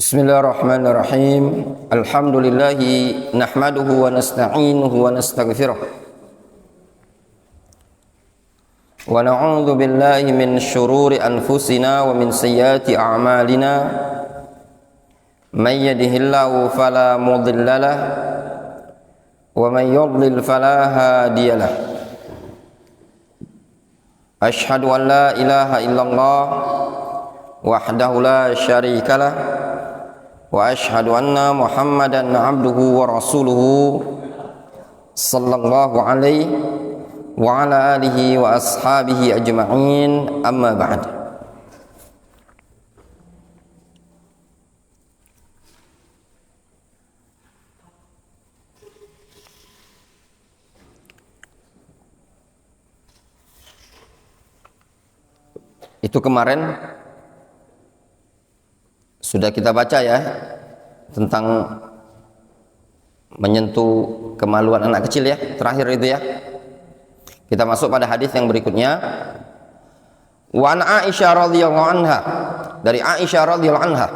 Bismillahirrahmanirrahim. Alhamdulillahi nahmaduhu wa nasta'inuhu wa nastaghfiruh. Wa na'udzu billahi min syururi anfusina wa min sayyiati a'malina. May yahdihillahu fala mudilla lahu wa may yudlil fala hadiya lahu. Asyhadu an la ilaha illallah wahdahu la syarika lahu wa asyhadu anna Muhammadan abduhu wa rasuluhu sallallahu alaihi wa ala alihi wa ashabihi ajma'in, amma ba'd. Itu kemarin sudah kita baca ya, tentang menyentuh kemaluan anak kecil ya, terakhir itu ya. Kita masuk pada hadis yang berikutnya. Wa an Aisyah radhiyallahu anha, dari Aisyah radhiyallahu anha,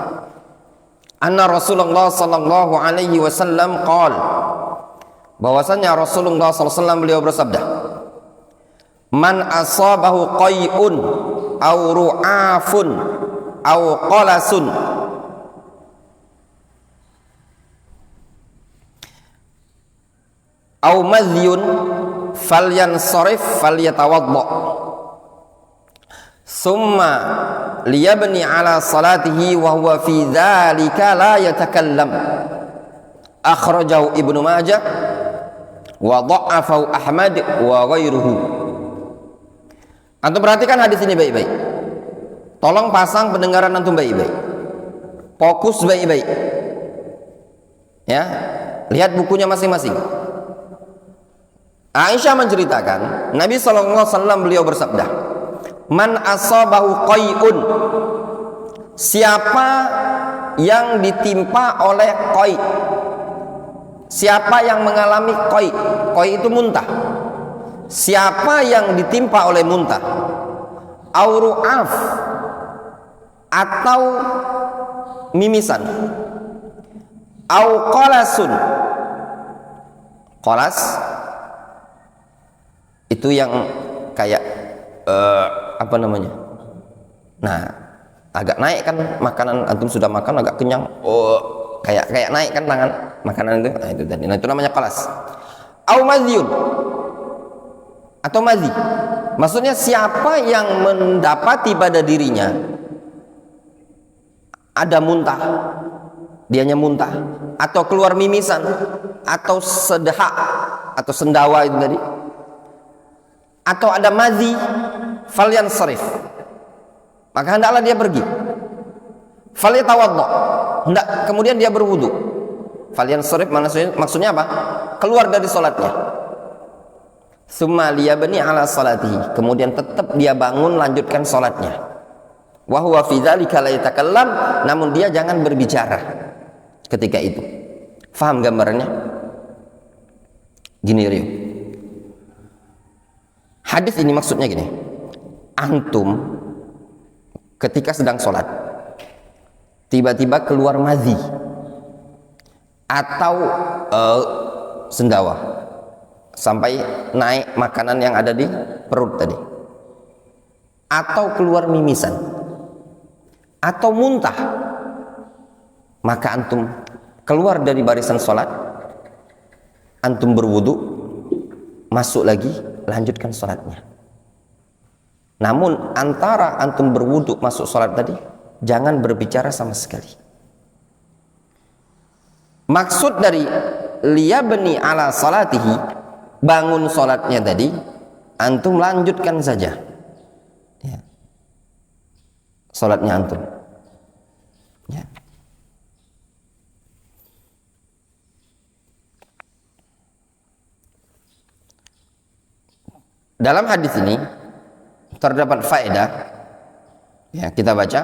anna Rasulullah sallallahu alaihi wasallam qala, bahwasanya Rasulullah sallallahu alaihi wasallam beliau bersabda, man asabahu qai'un aw ru'afun aw qalasun aw madhyun falyansarif falyatawadda summa liyabni ala salatihi wa huwa fi dzalika la yatakallam. Akhrajahu Ibnu Majah wa dha'afahu Ahmad wa ghairuhu. Antum perhatikan hadis ini baik-baik. Tolong pasang pendengaran antum baik-baik. Fokus baik-baik. Ya, lihat bukunya masing-masing. Aisyah menceritakan, Nabi SAW beliau bersabda, man asabahu qai'un, siapa yang ditimpa oleh qai', siapa yang mengalami qai', qai' itu muntah, siapa yang ditimpa oleh muntah, auru'af atau mimisan, au qalasun, qalas itu yang kayak apa namanya, nah agak naik kan makanan, antum sudah makan agak kenyang, kayak naik kan tangan makanan itu, nah itu tadi, nah itu namanya qalas. Au madhyun atau madhi, maksudnya siapa yang mendapati pada dirinya ada muntah, dianya muntah atau keluar mimisan atau sedahak atau sendawa itu tadi, atau ada madhi, falyansarif, maka hendaklah dia pergi, falyatawadda, hendak kemudian dia berwudu. Falyansarif maksudnya apa? Keluar dari salatnya. Summa liyabni ala salatihi, kemudian tetap dia bangun lanjutkan salatnya. Wa huwa fi dzalika la yatakallam, namun dia jangan berbicara ketika itu. Faham gambarannya? Gini Rio, hadis ini maksudnya gini, antum ketika sedang sholat tiba-tiba keluar madhi atau sendawa sampai naik makanan yang ada di perut tadi, atau keluar mimisan atau muntah, maka antum keluar dari barisan sholat, antum berwudu, masuk lagi, lanjutkan sholatnya. Namun antara antum berwudu masuk sholat tadi, jangan berbicara sama sekali. Maksud dari liyabni ala salatihi, bangun sholatnya tadi, antum lanjutkan saja ya, sholatnya antum ya. Dalam hadis ini terdapat faedah ya, kita baca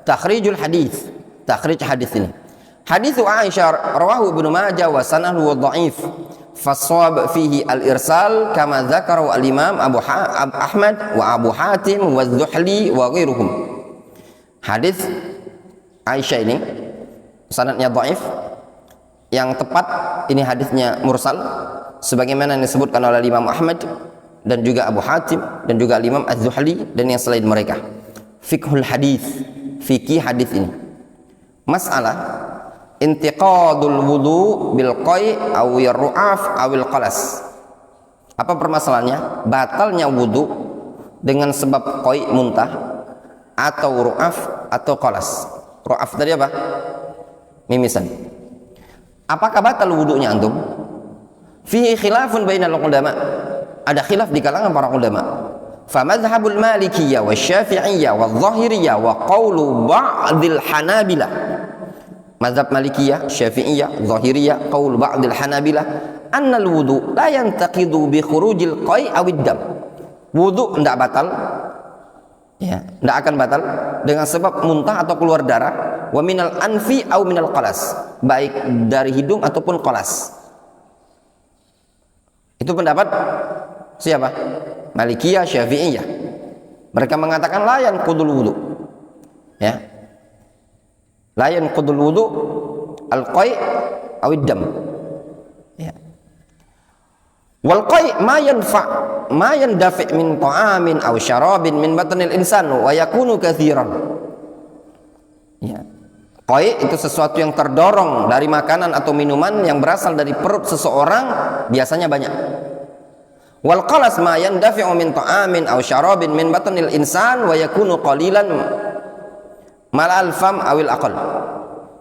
takhrijul hadis, takhrij hadis ini. Hadis Aisyah rawahu Ibnu Majah wa sanaduhu dhaif, fasawab fihi al-irsal kama dzakarahu al-Imam Ahmad wa Abu Hatim wa Zuhli wa ghairuhum. Hadis Aisyah ini sanadnya dhaif. Yang tepat ini hadisnya mursal sebagaimana yang disebutkan oleh Imam Ahmad dan juga Abu Hatim dan juga Imam Az-Zuhli dan yang selain mereka. Fiqhul hadis, fikih hadis ini. Masalah intiqadul wudu bil qai aw ru'af awil qalas. Apa permasalahannya? Batalnya wudu dengan sebab qai muntah atau ru'af atau qalas. Ru'af tadi apa? Mimisan. Apakah batal wudunya antum? Fihi khilafun bainal ulama. Ada khilaf di kalangan para ulama. Fa madhhabul Malikiyah wa Syafi'iyah wa Dhahiriyah wa qawlu ba'dil Hanabilah. Mazhab Malikiyah, Syafi'iyah, Dhahiriyah, qaul ba'dil Hanabilah, anna al-wudu la yantaqidu bi khurujil qai' awid dam. Wudu tidak batal, ya, tidak akan batal dengan sebab muntah atau keluar darah. Wa minal anfi au minal qalas, baik dari hidung ataupun qalas. Itu pendapat siapa? Malikiyah, Syafi'iyah. Mereka mengatakan la yanqudul wudu. Ya. La yanqudul wudu al-qai' awid dam. Ya. Wal qai' ma yandafi' min ta'amin aw syarabin min batnil insan wa yakunu katsiran. Ya. Qai' itu sesuatu yang terdorong dari makanan atau minuman yang berasal dari perut seseorang, biasanya banyak. Wal qalas ma yandafi'u min ta'amin aw syarabin min batnil insan wa yakunu qalilan malal fam awil aqal.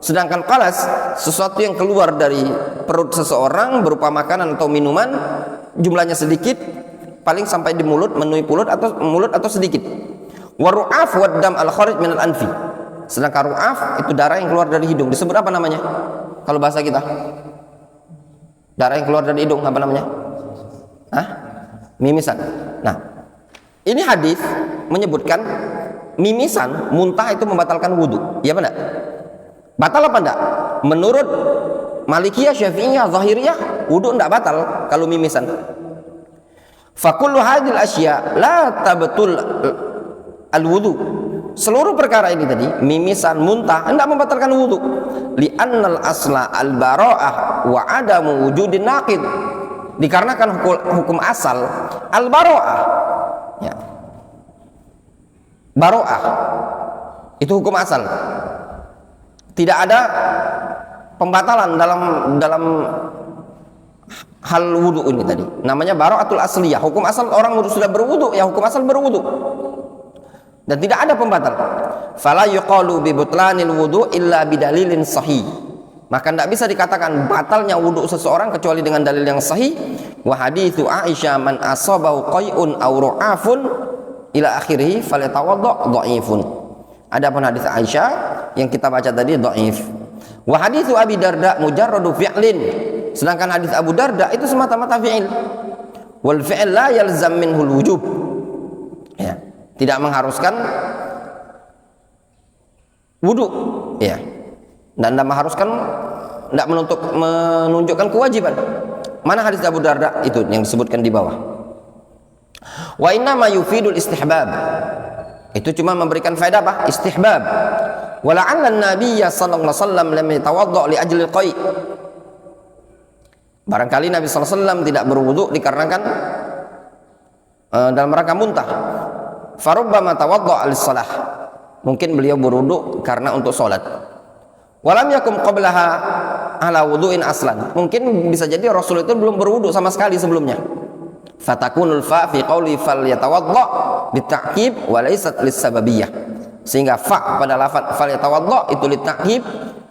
Sedangkan qalas sesuatu yang keluar dari perut seseorang berupa makanan atau minuman, jumlahnya sedikit, paling sampai di mulut, memenuhi mulut atau sedikit. Wa ru'af wad dam al kharij min al anfi. Sedangkan ru'af itu darah yang keluar dari hidung. Disebut apa namanya? Kalau bahasa kita, darah yang keluar dari hidung apa namanya? Hah? Mimisan. Nah, ini hadis menyebutkan mimisan, muntah itu membatalkan wudu. Iya benar? Batal apa enggak? Menurut Malikiyah, Syafi'iyah, Zahiriyah, wudu enggak batal kalau mimisan. Fakullu hadhil asya la tabtul al-wudu. Seluruh perkara ini tadi, mimisan, muntah, hendak membatalkan wudu. Li'annal asla al-bara'ah wa adamu wujudin naqid. Dikarenakan hukum asal al-bara'ah. Ya. Bara'ah itu hukum asal. Tidak ada pembatalan dalam hal wudu ini tadi. Namanya bara'atul asliyah. Hukum asal orang sudah berwudu, ya hukum asal berwudu. Dan tidak ada pembatal. Fala yuqalu bi butlanil wudu illa bidalilin sahih. Maka tidak bisa dikatakan batalnya wudu seseorang kecuali dengan dalil yang sahih. Wa haditsu Aisyah man asabahu qai'un aw ru'afun ila akhirih falyatawadda dhaifun. Adapun hadis Aisyah yang kita baca tadi dhaif. Wa haditsu Abi Darda mujarradu fi'lin. Sedangkan hadis Abu Darda itu semata-mata fi'il. Wal fi'l la yalzam minhu al-wujub. Ya. Tidak mengharuskan wudu, ya, dan tidak mengharuskan, tidak menunjukkan kewajiban. Mana hadis Abu Darda itu yang disebutkan di bawah? Wa inna ma yufidul istihbab. Itu cuma memberikan faedah apa? Istihbab. Wa la'alla an-nabiyya sallallahu alaihi wasallam lam yatawadda li ajli al-qai'. Barangkali Nabi sallallahu alaihi wasallam tidak berwudu dikarenakan dalam rangka muntah. Farubbama tawadda lis-shalah. Mungkin beliau berwudu karena untuk salat. Walam yakum qablaha ala wudu'in aslan. Mungkin bisa jadi Rasul itu belum berwudu sama sekali sebelumnya. Fatakunul fa fi qauli falyatawadda bitta'kib wa laysat lis-sababiyyah. Sehingga fa pada lafaz falyatawadda itu litta'kib,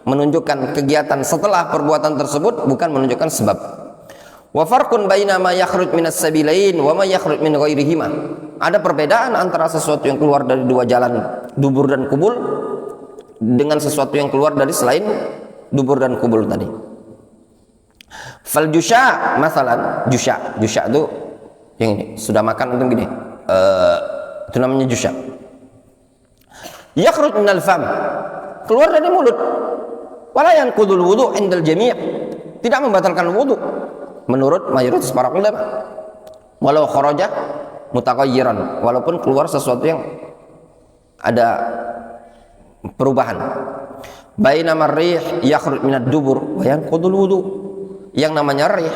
menunjukkan kegiatan setelah perbuatan tersebut, bukan menunjukkan sebab. Wa farqun baina ma yakhruj minas sabilain wa ma yakhruj min ghairihima. Ada perbedaan antara sesuatu yang keluar dari dua jalan, dubur dan kubul, dengan sesuatu yang keluar dari selain dubur dan kubul tadi. Fal jusha, masalan, jusha itu yang ini, sudah makan untuk gini. Itu namanya jusha. Yakhruj minal fam, keluar dari mulut. Wala yanqudul wudu' indal jami', tidak membatalkan wudu menurut mayoritas para ulama. Walau kharaja mutaqayyiran, walaupun keluar sesuatu yang ada perubahan. Bainama ar-rih yakhruj minad dubur wa yanqudul wudu. Yang namanya rih,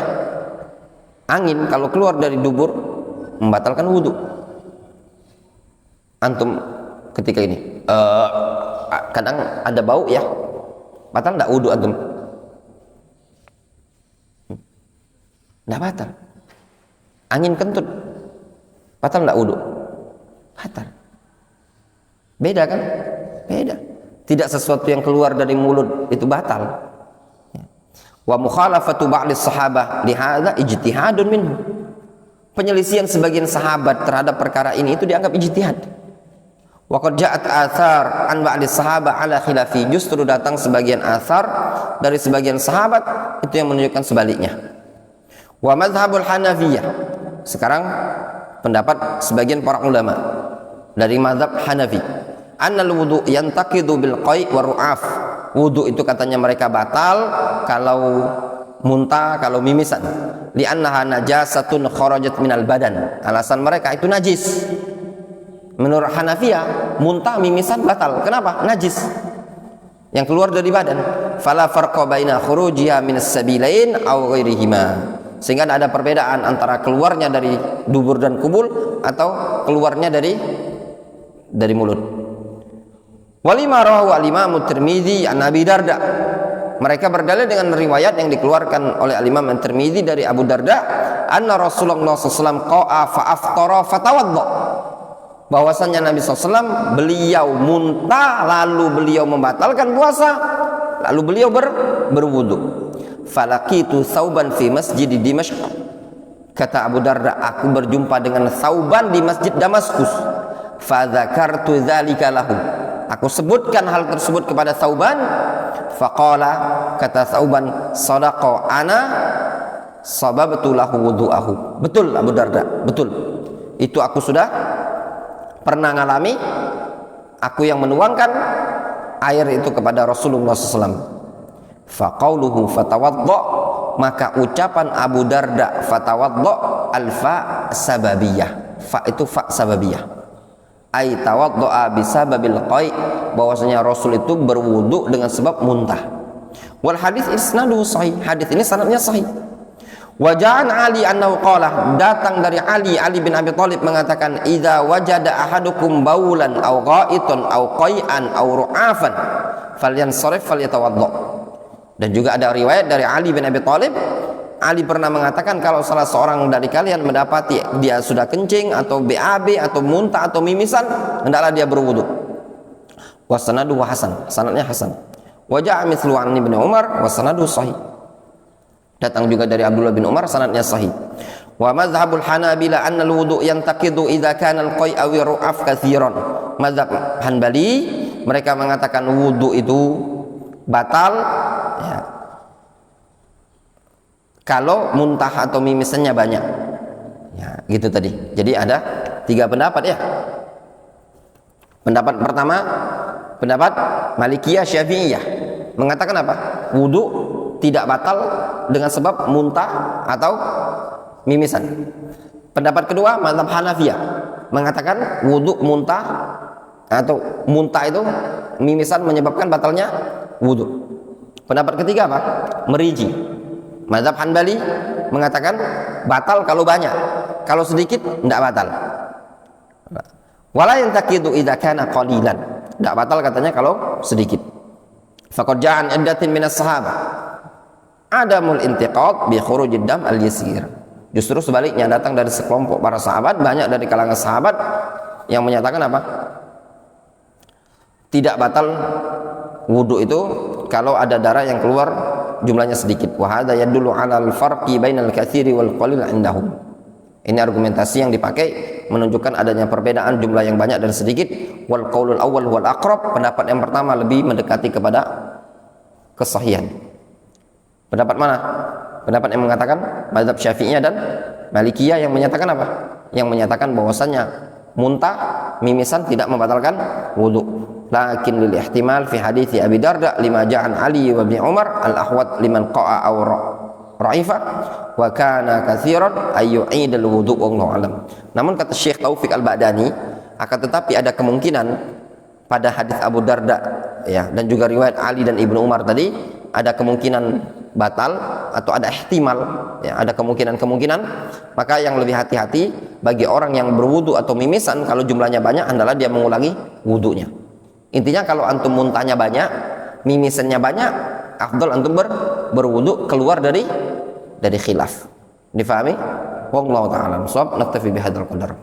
angin kalau keluar dari dubur membatalkan wudu. Antum ketika ini kadang ada bau ya, batal enggak wudu antum? Enggak batal. Angin kentut batal enggak wudu? Batal. Beda kan? Beda. Tidak sesuatu yang keluar dari mulut itu batal. Wa mukhalafatu ba'dis sahabah lihadza ijtihadun minhu. Penyelisihan sebagian sahabat terhadap perkara ini itu dianggap ijtihad. Wa qad ja'at athar an ba'dis sahabah ala khilafi. Justru datang sebagian athar dari sebagian sahabat itu yang menunjukkan sebaliknya. Wa madhhabul Hanafiyah. Sekarang pendapat sebagian para ulama dari mazhab Hanafi. Annal wudu yantaqidu bil qai' wa ru'af. Wudu itu katanya mereka batal kalau muntah, kalau mimisan. Li'annaha najasatun kharajat minal badan. Alasan mereka itu najis. Menurut Hanafiyah, muntah, mimisan batal. Kenapa? Najis. Yang keluar dari badan. Fala farqa baina khurujiha minas sabilain aw ghairihima. Sehingga tidak ada perbedaan antara keluarnya dari dubur dan kubul atau keluarnya dari mulut. Walima rawahu al-Imam Tirmidzi an Abi Darda. Mereka berdalil dengan riwayat yang dikeluarkan oleh al-Imam Tirmidzi dari Abu Darda, anna Rasulullah SAW qa'a fa aftara fatawadda. Bahwasanya Nabi SAW beliau muntah lalu beliau membatalkan puasa, lalu beliau berwudu. Falaqitu thauban fi masjid Dimashq. Kata Abu Darda, aku berjumpa dengan Thauban di Masjid Damaskus. Fa dzakartu dzalika lahu. Aku sebutkan hal tersebut kepada Thauban. Faqala, kata Thauban, sadaqa ana sababtu lahu wudu'ahu. Betul Abu Darda, betul. Itu aku sudah pernah ngalami, aku yang menuangkan air itu kepada Rasulullah SAW. Faqauluhu fatawadda, maka ucapan Abu Darda fatawadda al-fa sababiyah. Fa itu fa sababiyah. Ai tawaddu'a bisababil qai', bahwasanya Rasul itu berwudu dengan sebab muntah. Wal hadis isnaduhu sahih. Hadis ini sanadnya sahih. Wa ja'an Ali annahu qala, datang dari Ali bin Abi Thalib mengatakan, idza wajada ahadukum baulan aw gha'itan aw qai'an aw ru'afan falyansarif falyatawadda. Dan juga ada riwayat dari Ali bin Abi Thalib, Ali pernah mengatakan kalau salah seorang dari kalian mendapati dia sudah kencing atau BAB atau muntah atau mimisan, hendaklah dia berwudu. Wa sanaduhu hasan, sanadnya hasan. Wa ja'a mithlu an Ibnu Umar wa sanaduhu sahih. Datang juga dari Abdullah bin Umar, sanadnya sahih. Wa madhhabul Hanabila anna al-wudu yantaqidu idza kana al-qai' aw ru'af katsiran. Mazhab Hanbali mereka mengatakan wudu itu batal ya, kalau muntah atau mimisannya banyak. Ya, gitu tadi. Jadi ada 3 pendapat ya. Pendapat pertama, pendapat Malikiyah Syafi'iyah mengatakan apa? Wudu tidak batal dengan sebab muntah atau mimisan. Pendapat kedua, mazhab Hanafiyah mengatakan wudu muntah atau muntah itu mimisan menyebabkan batalnya wudu. Pendapat ketiga apa? Meriji. Mazhab Hanbali mengatakan batal kalau banyak, kalau sedikit tidak batal. Wala yantaqidu idza kana qalilan. Tidak batal katanya kalau sedikit. Faqad ja'an iddatin minas sahabah adamul intiqad bi khurujid dam al-yasir. Justru sebaliknya, datang dari sekelompok para sahabat, banyak dari kalangan sahabat yang menyatakan apa? Tidak batal wudu itu kalau ada darah yang keluar jumlahnya sedikit. Wa hadza yadullu 'ala al-farqi bainal katsiri wal qalil 'indahum. Ini argumentasi yang dipakai menunjukkan adanya perbedaan jumlah yang banyak dan sedikit. Wal qaulul awwal wal aqrab, pendapat yang pertama lebih mendekati kepada kesahihan. Pendapat mana? Pendapat yang mengatakan mazhab Syafi'iyah dan Malikiyah yang menyatakan apa? Yang menyatakan bahwasannya muntah, mimisan tidak membatalkan wudu. Lakin lil ihtimal fi hadithi Abi Darda lima ja'an Ali wa Ibn Umar al-ahwat liman qa'a aw ra'ifa wa kana katsiran ay yu'idul wudu wallahu alam. Namun kata Syekh Taufik Al-Ba'dani, akan tetapi ada kemungkinan pada hadis Abu Darda ya, dan juga riwayat Ali dan Ibnu Umar tadi ada kemungkinan batal atau ada ihtimal, ya, ada kemungkinan, maka yang lebih hati-hati bagi orang yang berwudu atau mimisan kalau jumlahnya banyak adalah dia mengulangi wudunya. Intinya kalau antum muntahnya banyak, mimisannya banyak, afdal antum berwudu keluar dari khilaf. Difahami? Wallahu ta'ala. Shawab, naktafi bihadzal qadar.